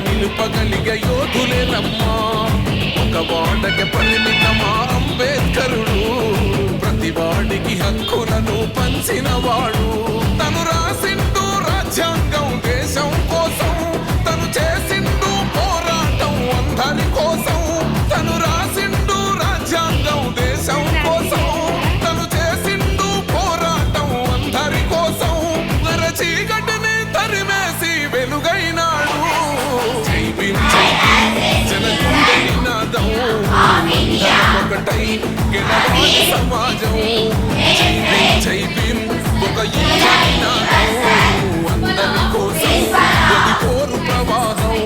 నిలుపగలిగే యోధులే రమ్మా ఒక వాడకి పరిమితమా అంబేద్కరుడు ప్రతి వాడికి హక్కులను పంచిన వాడు తను రాసిండు రాజ్యాంగం దేశం కోసం తను చేసిండు పోరాటం అందరి కోసం తను రాసిండు రాజ్యాంగం దేశం కోసం తను చేసిండు పోరాటం అందరి కోసం చీకటిని తరిమేసి వెలుగైనాడు జై భీమ్ జనగుండె నినాదం ఒకటై గెలవాలి సమాజం జై భీమ్ ఒక యుద్ధ నినాదం అందరి కోసం అది పోరు ప్రవాహం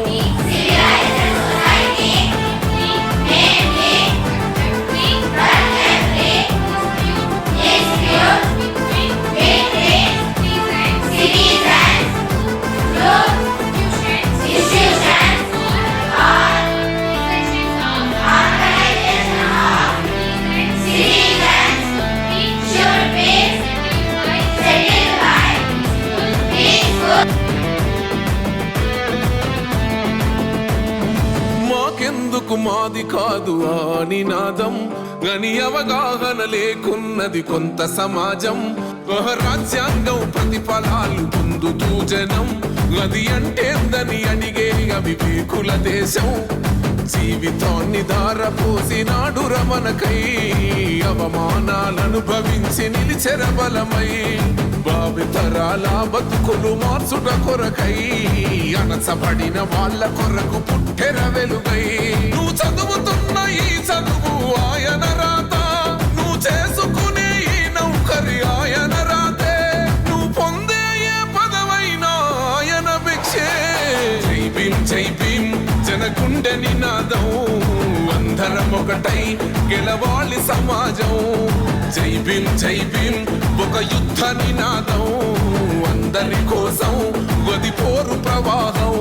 మాకెందుకు మాది కాదు ఆ నినాదం గని అవగాహన లేకున్నది కొంత సమాజం రాజ్యాంగం ప్రతిఫలాలు పొందుతూ జనం అది అంటేందని అడిగే అవివేకుల దేశం జీవితాన్ని ధారపోసినాడు రమణకై అవమానాలను భవించి నిలిచెర బలమై భావితరాల బతుకులు మార్చుట కొరకై అనసబడిన వాళ్ళ కొరకు పుట్టెర వెలుగై నువ్వు చదువుతున్న ఈ చదువు ఆయన రాత నువ్వు చేసుకునే ఈ నౌకరి ఆయన రాతే నువ్వు పొందే ఏ పదవైనా ఆయన భిక్షే జై భీమ్ జనగుండె నినాదం అందరం ఒకటై గెలవాలి సమాజం జై భీమ్ ఒక యుద్ధ నినాదం అందరి కోసం గది పోరు ప్రవాహం